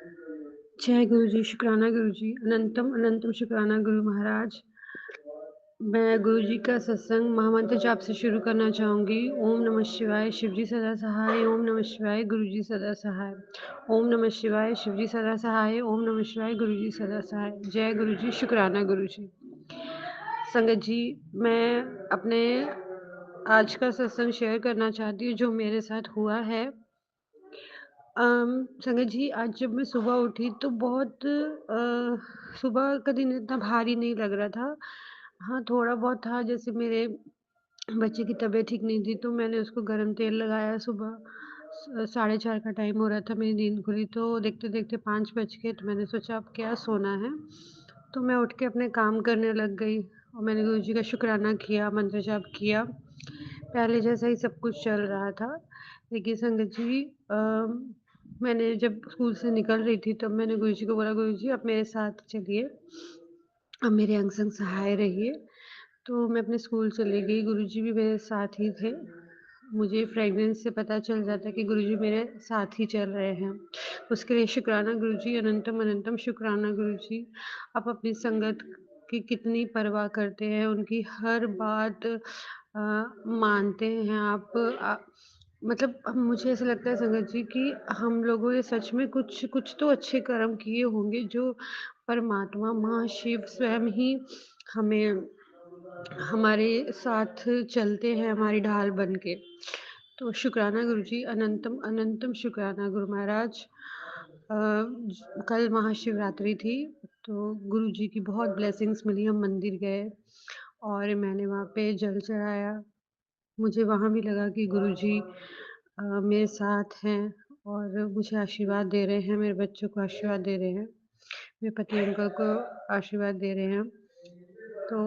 जय गुरु जी, शुक्राना गुरु जी, अनंतम अनंतम शुक्राना गुरु महाराज। मैं गुरु जी का सत्संग महामंत्र जाप से शुरू करना चाहूँगी। ओम नमः शिवाय, शिव जी सदा सहाय। ओम नमः शिवाय, गुरु जी सदा सहाय। ओम नमः शिवाय, शिव जी सदा सहाय। ओम नमः शिवाय, गुरु जी सदा सहाय। जय गुरु जी, शुक्राना गुरु जी। संगत जी, मैं अपने आज का सत्संग शेयर करना चाहती हूँ जो मेरे साथ हुआ है। संगत जी, आज जब मैं सुबह उठी तो बहुत सुबह का दिन इतना भारी नहीं लग रहा था। हाँ, थोड़ा बहुत था, जैसे मेरे बच्चे की तबीयत ठीक नहीं थी तो मैंने उसको गरम तेल लगाया सुबह। 4:30 का टाइम हो रहा था, मेरी नींद खुली तो देखते-देखते 5 बज गए, तो मैंने सोचा अब क्या सोना है। तो मैं उठ के अपने काम करने लग गई और मैंने गुरु जी का शुक्राना किया, मंत्र जाप किया। पहले जैसा ही सब कुछ चल रहा था। देखिए संगत जी, मैंने जब स्कूल से निकल रही थी तब मैंने गुरुजी को बोला, गुरुजी आप मेरे साथ चलिए, आप मेरे अंग संग सहाय रहिए। तो मैं अपने स्कूल चली गई, गुरुजी भी मेरे साथ ही थे। मुझे फ्रेगनेंस से पता चल जाता कि गुरुजी मेरे साथ ही चल रहे हैं। उसके लिए शुक्राना गुरुजी, अनंतम अनंतम शुक्राना गुरुजी। आप अपनी संगत की कितनी परवाह करते हैं, उनकी हर बात मानते हैं आप। मतलब मुझे ऐसा लगता है संगत जी कि हम लोगों ने सच में कुछ कुछ तो अच्छे कर्म किए होंगे जो परमात्मा माँ शिव स्वयं ही हमें हमारे साथ चलते हैं, हमारी ढाल बन के। तो शुक्राना गुरुजी, अनंतम अनंतम शुक्राना गुरु महाराज। कल महाशिवरात्रि थी, तो गुरुजी की बहुत ब्लेसिंग्स मिली। हम मंदिर गए और मैंने वहाँ पे जल चढ़ाया। मुझे वहाँ भी लगा कि गुरुजी मेरे साथ हैं और मुझे आशीर्वाद दे रहे हैं, मेरे बच्चों को आशीर्वाद दे रहे हैं, मेरे पति अंकल को आशीर्वाद दे रहे हैं। तो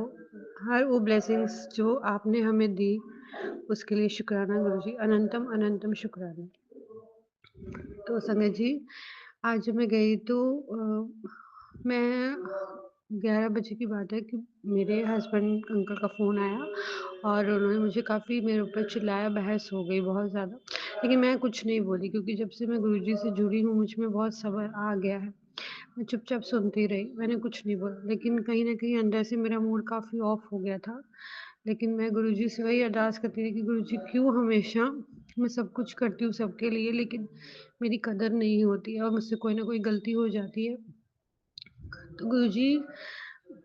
हर वो ब्लेसिंग्स जो आपने हमें दी, उसके लिए शुक्राना गुरुजी, अनंतम अनंतम शुक्राना। तो संगत जी, आज जब मैं गई तो मैं 11 बजे की बात है कि मेरे हस्बैंड अंकल का फ़ोन आया और उन्होंने मुझे काफ़ी मेरे ऊपर चिल्लाया, बहस हो गई बहुत ज़्यादा। लेकिन मैं कुछ नहीं बोली क्योंकि जब से मैं गुरुजी से जुड़ी हूँ, मुझ में बहुत सब्र आ गया है। मैं चुपचाप सुनती रही, मैंने कुछ नहीं बोला। लेकिन कहीं न कहीं अंदर से मेरा मूड काफ़ी ऑफ हो गया था। लेकिन मैं गुरुजी से वही अरदास करती थी कि गुरुजी क्यों हमेशा मैं सब कुछ करती हूँ सबके लिए, लेकिन मेरी कदर नहीं होती है और मुझसे कोई ना कोई गलती हो जाती है। तो गुरुजी,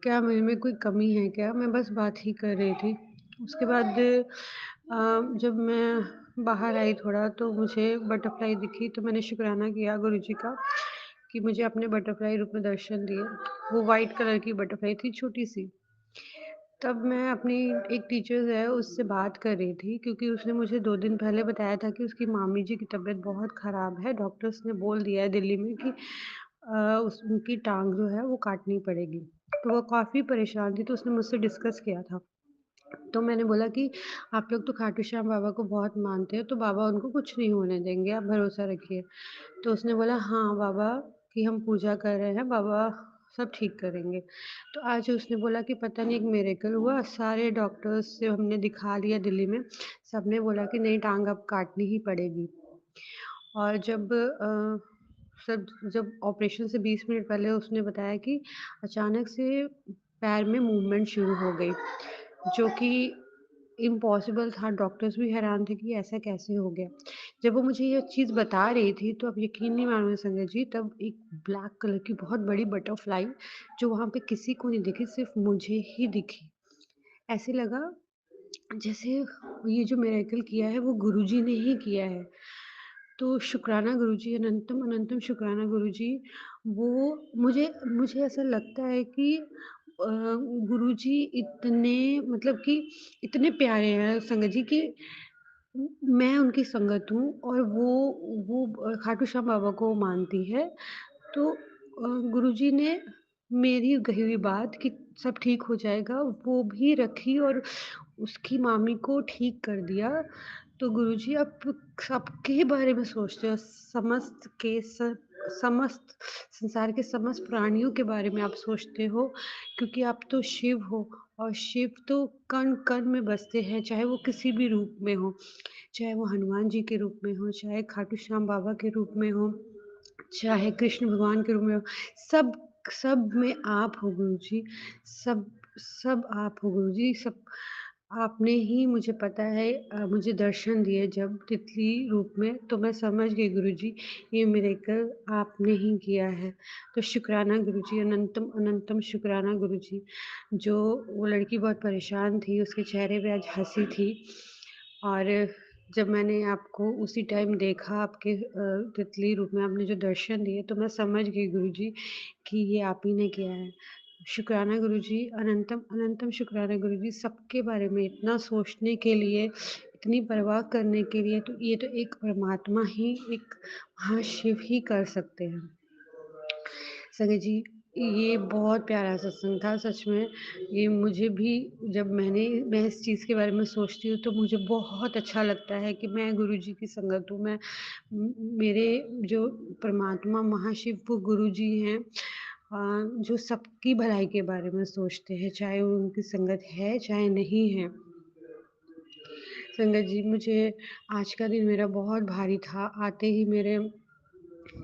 क्या मेरे में कोई कमी है क्या? मैं बस बात ही कर रही थी। उसके बाद जब मैं बाहर आई थोड़ा तो मुझे बटरफ्लाई दिखी, तो मैंने शुक्राना किया गुरुजी का कि मुझे अपने बटरफ्लाई रूप में दर्शन दिए। वो व्हाइट कलर की बटरफ्लाई थी, छोटी-सी। तब मैं अपनी एक टीचर है उससे बात कर रही थी क्योंकि उसने मुझे 2 दिन पहले बताया था कि उसकी मामी जी की तबीयत बहुत ख़राब है। डॉक्टर्स ने बोल दिया है दिल्ली में कि उस उनकी टाँग जो है वो काटनी पड़ेगी। तो वो काफ़ी परेशान थी, तो उसने मुझसे डिस्कस किया था। तो मैंने बोला कि आप लोग तो खाटू श्याम बाबा को बहुत मानते हो, तो बाबा उनको कुछ नहीं होने देंगे, आप भरोसा रखिए। तो उसने बोला, हाँ बाबा की हम पूजा कर रहे हैं, बाबा सब ठीक करेंगे। तो आज उसने बोला कि पता नहीं एक मिरेकल हुआ, सारे डॉक्टर्स से हमने दिखा लिया दिल्ली में, सबने बोला कि नहीं, टाँग अब काटनी ही पड़ेगी। और सब जब ऑपरेशन से 20 मिनट पहले उसने बताया कि अचानक से पैर में मूवमेंट शुरू हो गई, जो कि इम्पॉसिबल था। डॉक्टर्स भी हैरान थे कि ऐसा कैसे हो गया। जब वो मुझे ये चीज़ बता रही थी तो आप यकीन नहीं मानोगे संजय जी, तब एक ब्लैक कलर की बहुत बड़ी बटरफ्लाई जो वहाँ पे किसी को नहीं दिखी, सिर्फ़ मुझे ही दिखी। ऐसे लगा जैसे ये जो मिरेकल किया है वो गुरुजी ने ही किया है। तो शुक्राना गुरुजी, अनंतम अनंतम शुक्राना गुरुजी। वो मुझे मुझे ऐसा लगता है कि गुरुजी इतने, मतलब कि इतने प्यारे हैं संगत जी कि मैं उनकी संगत हूँ और वो खाटू श्याम बाबा को मानती है। तो गुरुजी ने मेरी कही हुई बात कि सब ठीक हो जाएगा, वो भी रखी और उसकी मामी को ठीक कर दिया। तो गुरुजी आप सबके बारे में सोचते हो, समस्त संसार के समस्त प्राणियों के बारे में आप सोचते हो, क्योंकि आप तो शिव हो और शिव तो कण-कण में बसते हैं, चाहे वो किसी भी रूप में हो, चाहे वो हनुमान जी के रूप में हो, चाहे खाटू श्याम बाबा के रूप में हो, चाहे कृष्ण भगवान के रूप में हो, सब सब में आप हो गुरुजी, सब सब आप हो गुरुजी, सब आपने ही मुझे पता है मुझे दर्शन दिए जब तितली रूप में, तो मैं समझ गई गुरुजी, ये मिरेकल आपने ही किया है। तो शुक्राना गुरुजी, अनंतम अनंतम शुक्राना गुरुजी। जो वो लड़की बहुत परेशान थी, उसके चेहरे पे आज हँसी थी और जब मैंने आपको उसी टाइम देखा आपके तितली रूप में आपने जो दर्शन दिए, तो मैं समझ गई गुरुजी कि ये आप ही ने किया है। शुक्राना गुरुजी, अनंतम अनंतम शुक्राना गुरुजी, सबके बारे में इतना सोचने के लिए, इतनी परवाह करने के लिए, तो ये तो एक परमात्मा ही, एक महाशिव ही कर सकते हैं। संजय जी, ये बहुत प्यारा सत्संग था सच में। ये मुझे भी जब मैं इस चीज़ के बारे में सोचती हूँ तो मुझे बहुत अच्छा लगता है कि मैं गुरुजी की संगत हूँ। मेरे जो परमात्मा महाशिव वो गुरुजी हैं, जो सबकी भलाई के बारे में सोचते हैं, चाहे उनकी संगत है चाहे नहीं है। संगत जी, मुझे आज का दिन मेरा बहुत भारी था। आते ही मेरे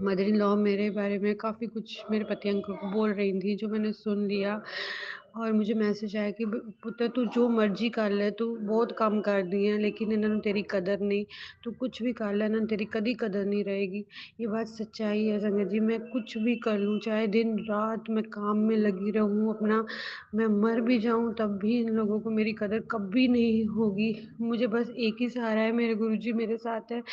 मदर इन लॉ मेरे बारे में काफ़ी कुछ मेरे पति अंकल को बोल रही थी, जो मैंने सुन लिया और मुझे मैसेज आया कि पुत्र तू जो मर्जी कर ले, तू बहुत काम कर दी है लेकिन इन्होंने तेरी कदर नहीं, तू कुछ भी कर ले इन्होंने तेरी कदी कदर नहीं रहेगी। ये बात सच्चाई है संगत जी, मैं कुछ भी कर लूँ, चाहे दिन रात मैं काम में लगी रहूँ अपना, मैं मर भी जाऊँ तब भी इन लोगों को मेरी कदर कभी नहीं होगी। मुझे बस एक ही सहारा है, मेरे गुरुजी मेरे साथ है।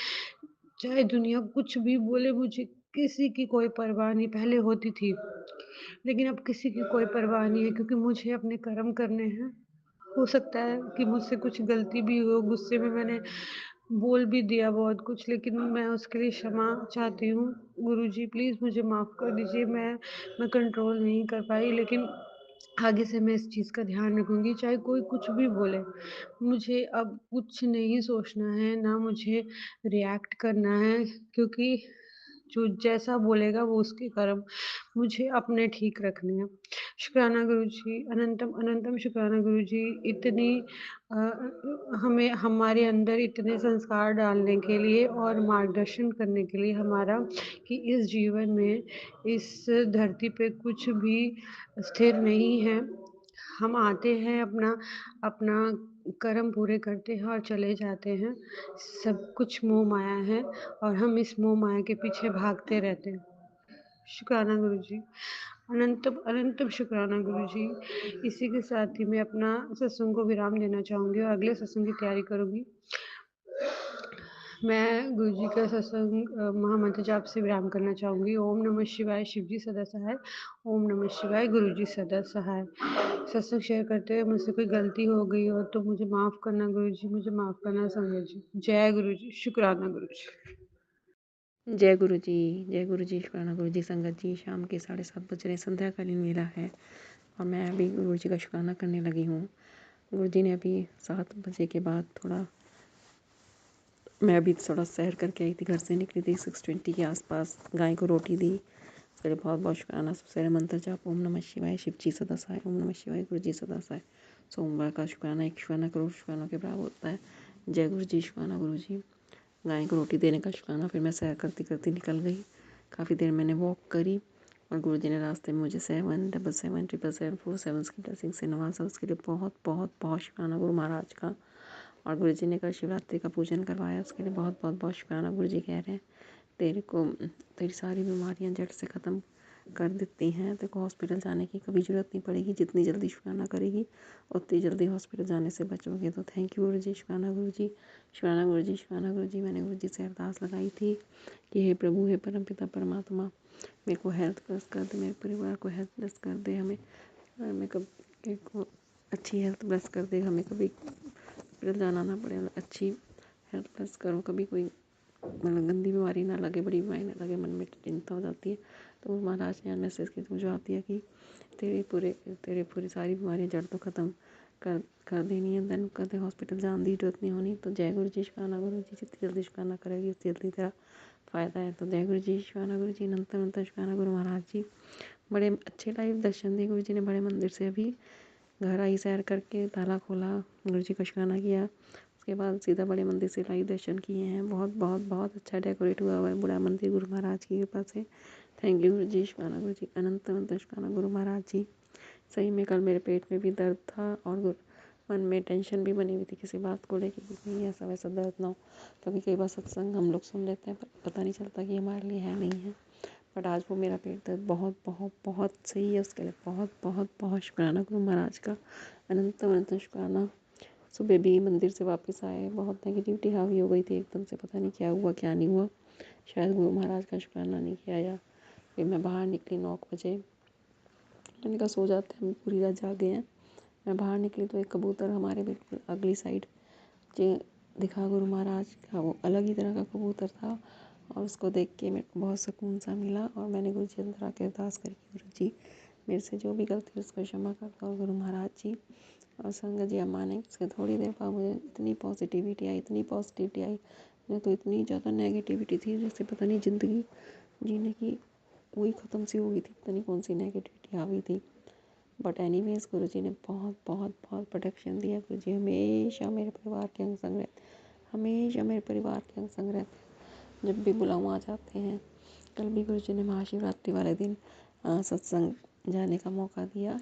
चाहे दुनिया कुछ भी बोले, मुझे किसी की कोई परवाह नहीं, पहले होती थी, लेकिन अब किसी की कोई परवाह नहीं है क्योंकि मुझे अपने कर्म करने हैं। हो सकता है कि मुझसे कुछ गलती भी हो, गुस्से में मैंने बोल भी दिया बहुत कुछ, लेकिन मैं उसके लिए क्षमा चाहती हूँ। गुरुजी प्लीज़ मुझे माफ़ कर दीजिए, मैं कंट्रोल नहीं कर पाई, लेकिन आगे से मैं इस चीज़ का ध्यान रखूँगी, चाहे कोई कुछ भी बोले। मुझे अब कुछ नहीं सोचना है, ना मुझे रिएक्ट करना है, क्योंकि जो जैसा बोलेगा वो उसके कर्म, मुझे अपने ठीक रखने हैं। शुक्राना गुरुजी, अनंतम अनंतम शुक्राना गुरुजी, इतनी हमें हमारे अंदर इतने संस्कार डालने के लिए और मार्गदर्शन करने के लिए हमारा, कि इस जीवन में, इस धरती पे कुछ भी स्थिर नहीं है। हम आते हैं, अपना अपना कर्म पूरे करते हैं और चले जाते हैं। सब कुछ मोह माया है और हम इस मोह माया के पीछे भागते रहते हैं। शुक्राना गुरुजी, अनंतम अनंतम शुक्राना गुरुजी। इसी के साथ ही मैं अपना सत्संग को विराम देना चाहूँगी और अगले सत्संग की तैयारी करूँगी। मैं गुरुजी का सत्संग महामंत्र जाप से विराम करना चाहूँगी। ओम नमः शिवाय, शिव जी सदा सहाय। ओम नमः शिवाय, गुरुजी सदा सहाय। सत्संग शेयर करते हुए मुझसे कोई गलती हो गई हो तो मुझे माफ़ करना गुरुजी, मुझे माफ़ करना संगत जी। जय गुरुजी, शुक्राना गुरुजी। जय गुरु जी, शुक्राना गुरु जी। संगत जी, शाम के 7:30 बज रहे, संध्याकालीन मेला है और मैं अभी गुरु जी का शुक्राना करने लगी हूँ। गुरु जी ने अभी 7 बजे के बाद मैं अभी थोड़ा सैर करके आई थी, घर से निकली थी 6:20 के आसपास, गाय को रोटी दी। उसके लिए बहुत बहुत शुक्राना। सबसे मंत्र जाप ओम नमः शिवाय, शिव जी सदा सहाय। ओम नमः शिवाय, गुरु जी सदा सहाय। सोमवार का शुक्राना, एक शुक्राना करोड़ शुक्रानों के बराबर होता है। जय गुरु जी, शुक्राना गुरु जी। गाय को रोटी देने का शुक्राना। फिर मैं सैर करती करती निकल गई। काफ़ी देर मैंने वॉक करी और गुरु जी ने रास्ते में मुझे 7777747 की ब्लेसिंग से नवाजा। उसके लिए बहुत बहुत बहुत शुक्राना गुरु महाराज का। और गुरु जी ने कल शिवरात्रि का पूजन करवाया, उसके लिए बहुत बहुत बहुत शुक्राना। गुरु जी कह रहे हैं तेरी सारी बीमारियां जड़ से ख़त्म कर देती हैं, तेरे को हॉस्पिटल जाने की कभी ज़रूरत नहीं पड़ेगी। जितनी जल्दी शुक्राना करेगी उतनी जल्दी हॉस्पिटल जाने से बचोगे। तो थैंक यू गुरु जी, शुक्राना गुरु जी, शुक्राना गुरु जी, शुक्राना गुरु जी। मैंने गुरु जी से अरदास लगाई थी कि हे प्रभु, हे परम पिता परमात्मा, मेरे को हेल्थ प्लस कर दे, मेरे परिवार को हेल्थ प्लस कर दे, हमें कभी को अच्छी हेल्थ प्लस कर दे, हमें कभी हॉस्पिटल जाना ना पड़े, अच्छी हेल्थ प्लस करो, कभी कोई मतलब गंदी बीमारी ना लगे, बड़ी बीमारी ना लगे, मन में चिंता हो जाती है। तो महाराज ने मैसेज की मुझे आती है कि तेरे पूरी सारी बीमारियां जड़ तो ख़त्म कर देनी है, देन कदे हॉस्पिटल जाने की जरूरत नहीं होनी। तो जय गुरु जी, शुक्राना गुरु जी। जितनी जल्दी शुक्राना करेगी उतनी जल्दी तेरा फ़ायदा है। तो जय गुरु जी, शुक्राना गुरु जी, अनंत अनंत शुक्राना गुरु महाराज जी। बड़े अच्छे लाइव दर्शन दिए गुरु जी ने। बड़े मंदिर से अभी घर आई, सैर करके ताला खोला, गुरु जी का शुक्राना किया। उसके बाद सीधा बड़े मंदिर से लाइव दर्शन किए हैं। बहुत बहुत बहुत अच्छा डेकोरेट हुआ हुआ है बड़ा मंदिर गुरु महाराज की कृपा से। थैंक यू गुरु जी, शुक्राना गुरु जी, अनंत अनंत शुक्राना गुरु महाराज जी। सही में कल मेरे पेट में भी दर्द था और मन में टेंशन भी बनी हुई थी किसी बात को लेकर कि कहीं ऐसा वैसा दर्द ना हो, क्योंकि कई बार सत्संग हम लोग सुन लेते हैं पर पता नहीं चलता कि हमारे लिए है नहीं है। बट आज वो मेरा पेट दर्द बहुत बहुत बहुत सही है, उसके लिए बहुत बहुत बहुत शुक्राना गुरु महाराज का, अनंत अनंत शुक्राना। सुबह भी मंदिर से वापस आए, बहुत नेगेटिविटी हावी हो गई थी एकदम से, पता नहीं क्या हुआ क्या नहीं हुआ, शायद गुरु महाराज का शुक्राना नहीं किया। या फिर मैं बाहर निकली 9 बजे, मैंने कहा सो जाते हैं, हम पूरी रात जागे हैं। मैं बाहर निकली तो एक कबूतर हमारे बिल्कुल अगली साइड दिखा गुरु महाराज का, वो अलग ही तरह का कबूतर था और उसको देख के मेरे को बहुत सुकून सा मिला। और मैंने गुरु जी अंदर आके अरदास करी, गुरु जी मेरे से जो भी गलती है उसको क्षमा कर दो गुरु महाराज जी। और संगत जी अम्मा ने उसके थोड़ी देर बाद मुझे इतनी पॉजिटिविटी आई, इतनी पॉजिटिविटी आई, नहीं तो इतनी ज़्यादा नेगेटिविटी थी जैसे पता नहीं ज़िंदगी जीने की वही ख़त्म सी हो गई थी, पता नहीं कौन सी नेगेटिविटी आ गई थी। बट एनीवेज गुरु जी ने बहुत बहुत बहुत प्रोटेक्शन दिया। गुरु जी हमेशा मेरे परिवार के अंग संग रहते, हमेशा मेरे परिवार के अंग संग रहते, जब भी बुलाऊँ आ जाते हैं। कल भी गुरु जी ने महाशिवरात्रि वाले दिन सत्संग जाने का मौका दिया।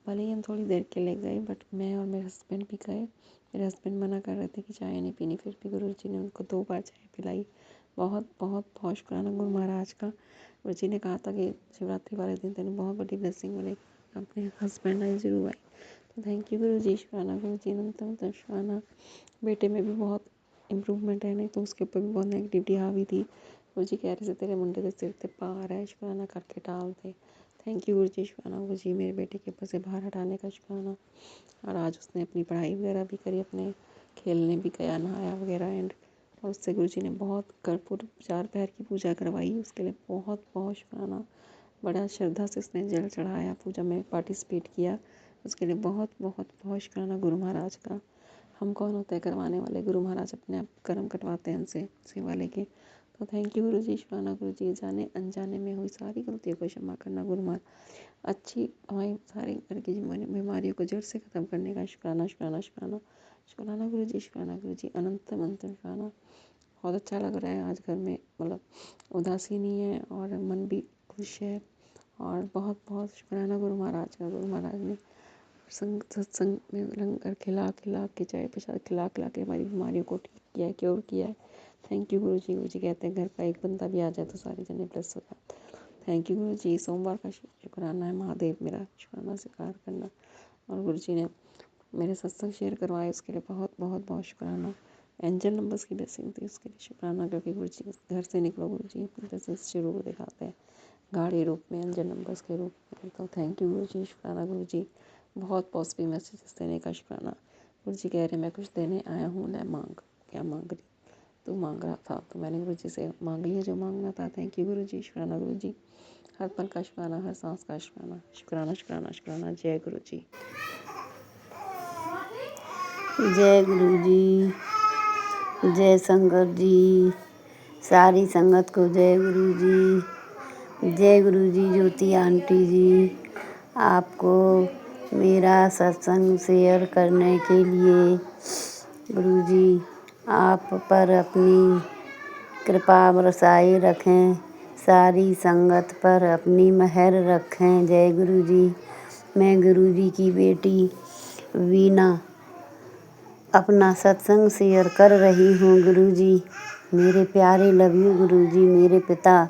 भले ही हम थोड़ी देर के लिए गए बट मैं और मेरे हस्बैंड भी गए। मेरे हस्बैंड मना कर रहे थे कि चाय नहीं पीनी, फिर भी गुरु जी ने उनको 2 बार चाय पिलाई। बहुत बहुत बहुत शुक्राना गुरु महाराज का। गुरु जी ने कहा था कि शिवरात्रि वाले दिन तेने बहुत बड़ी ब्लेसिंग मिलेगी, अपने हस्बैंड आई जरूर आई। तो थैंक यू गुरु जी, शुक्राना गुरु जी, अनंत शुक्राना। बेटे में भी बहुत इम्प्रूवमेंट है, नहीं तो उसके ऊपर भी बहुत नेगेटिविटी हावी थी। गुरु जी कह रहे थे तेरे मुंडे के सिर पे पार है, शुक्राना करके टाल दे। थैंक यू गुरु जी, शुक्राना गुरु जी, मेरे बेटे के ऊपर से बाहर हटाने का शुक्राना। और आज उसने अपनी पढ़ाई वगैरह भी करी, अपने खेलने भी गया, नहाया वगैरह एंड और उससे गुरु जी ने बहुत कर्पूर 4 पहर की पूजा करवाई, उसके लिए बहुत बहुत शुक्राना। बड़ा श्रद्धा से उसने जल चढ़ाया, पूजा में पार्टिसिपेट किया, उसके लिए बहुत बहुत बहुत शुक्राना गुरु महाराज का। हम कौन होते हैं करवाने वाले, गुरु महाराज अपने आप कर्म कटवाते हैं हमसे सेवा लेके। तो थैंक यू गुरु जी, शुक्राना गुरु जी, जाने अनजाने में हुई सारी गलतियों को क्षमा करना गुरु महाराज, अच्छी हमारी सारी घर की बीमारियों को जड़ से ख़त्म करने का शुक्राना शुक्राना शुक्राना शुक्राना गुरु जी, शुक्राना गुरु जी, अनंत अनंत शुक्राना। बहुत अच्छा लग रहा है आज घर में, मतलब उदासी नहीं है और मन भी खुश है। और बहुत बहुत शुक्राना गुरु महाराज का। गुरु महाराज ने सत्संग में लंगर खिला खिला के, चाय प्रसाद खिला खिला के हमारी बीमारियों को ठीक किया है, क्योर किया है। थैंक यू गुरु जी। गुरु जी कहते हैं घर का एक बंदा भी आ जाए तो सारे जने प्लस हो जाते। थैंक यू गुरु जी। सोमवार का शुक्राना है, महादेव मेरा शुक्राना स्वीकार करना। और गुरु जी ने मेरे सत्संग शेयर करवाए, उसके लिए बहुत बहुत बहुत शुक्राना। एंजल नंबर्स की ब्लेसिंग थी, उसके लिए शुक्राना, क्योंकि गुरु जी घर से निकलो गुरु जी अपनी ब्लेसिंग्स जरूर दिखाते हैं गाढ़े रूप में, एंजल नंबर्स के रूप में। तो थैंक यू गुरु जी, शुक्राना गुरु जी। बहुत पॉजिटिव मैसेजेस देने का शुक्राना। गुरु जी कह रहे मैं कुछ देने आया हूँ, ले मांग। क्या मांग रही, तू मांग रहा था तो मैंने गुरु जी से मांग लिया जो मांगना था। थैंक यू गुरु जी, शुक्राना गुरु जी। हर पल का शुक्राना, हर सांस का शुक्राना, शुक्राना शुक्राना शुक्राना। जय गुरु जी। जय गुरु जी, जय संगत जी, सारी संगत को जय गुरु जी। जय गुरु जी। ज्योति आंटी जी, आपको मेरा सत्संग शेयर करने के लिए गुरु जी आप पर अपनी कृपा बरसाए रखें, सारी संगत पर अपनी मेहर रखें। जय गुरु जी। मैं गुरु जी की बेटी वीना अपना सत्संग शेयर कर रही हूँ। गुरु जी मेरे प्यारे, लव यू गुरु जी। मेरे पिता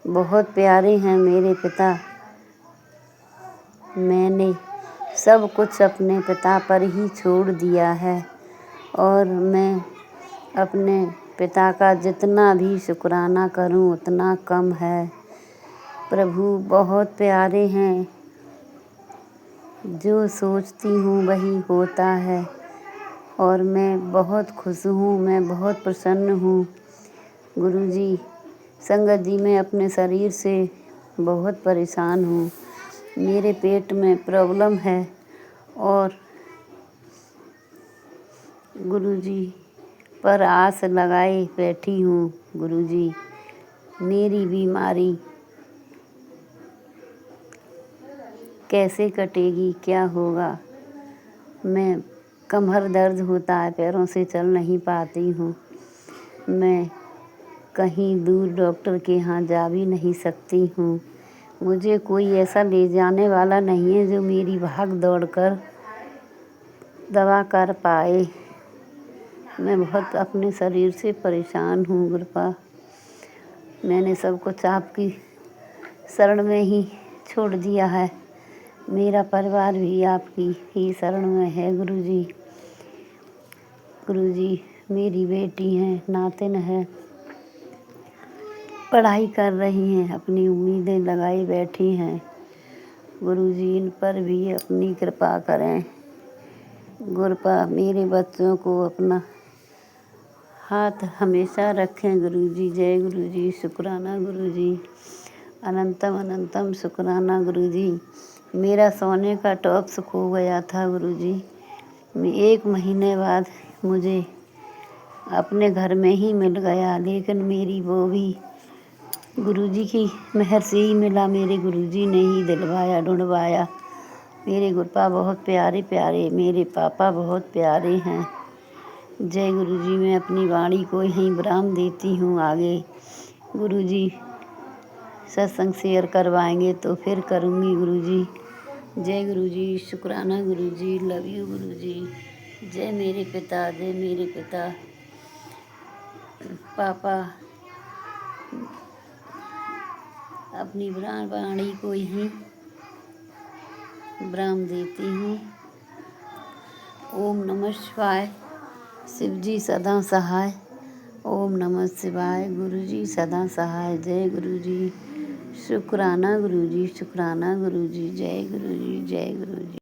बहुत प्यारे हैं, मेरे पिता। मैंने सब कुछ अपने पिता पर ही छोड़ दिया है और मैं अपने पिता का जितना भी शुक्राना करूं उतना कम है। प्रभु बहुत प्यारे हैं, जो सोचती हूँ वही होता है और मैं बहुत खुश हूँ, मैं बहुत प्रसन्न हूँ। गुरु जी, संगत जी मैं अपने शरीर से बहुत परेशान हूँ, मेरे पेट में प्रॉब्लम है और गुरु जी पर आस लगाए बैठी हूँ। गुरु जी मेरी बीमारी कैसे कटेगी, क्या होगा, मैं कमर दर्द होता है, पैरों से चल नहीं पाती हूँ। मैं कहीं दूर डॉक्टर के यहाँ जा भी नहीं सकती हूँ। मुझे कोई ऐसा ले जाने वाला नहीं है जो मेरी भाग दौड़ कर दवा कर पाए। मैं बहुत अपने शरीर से परेशान हूँ गुरुपा। मैंने सब कुछ आपकी शरण में ही छोड़ दिया है। मेरा परिवार भी आपकी ही शरण में है गुरुजी। गुरुजी, मेरी बेटी हैं, नातिन है, पढ़ाई कर रही हैं, अपनी उम्मीदें लगाई बैठी हैं। गुरुजी, इन पर भी अपनी कृपा करें। गुरुपा, मेरे बच्चों को अपना हाथ हमेशा रखें गुरुजी। जय गुरुजी, शुक्राना गुरुजी, अनंतम अनंतम शुक्राना गुरुजी। मेरा सोने का टॉप्स खो गया था गुरुजी। 1 महीने बाद मुझे अपने घर में ही मिल गया, लेकिन मेरी वो भी गुरुजी की मेहर से ही मिला। मेरे गुरुजी ने ही दिलवाया ढूंढवाया। मेरे गुरुपा बहुत प्यारे प्यारे, मेरे पापा बहुत प्यारे हैं। जय गुरुजी, मैं अपनी वाणी को यहीं विराम देती हूँ। आगे गुरुजी सत्संग शेयर करवाएंगे तो फिर करूँगी गुरुजी। जय गुरुजी, शुक्राना गुरुजी, लव यू गुरुजी। जय मेरे पिता, जय मेरे पिता। पापा, अपनी वाणी को यहीं विराम देती हूँ। ओम नमः शिवाय। शिवजी सदा सहाय। ओम नमः शिवाय। गुरुजी सदा सहाय। जय गुरुजी, शुक्राना गुरुजी, शुक्राना गुरुजी। जय गुरुजी, जय गुरुजी।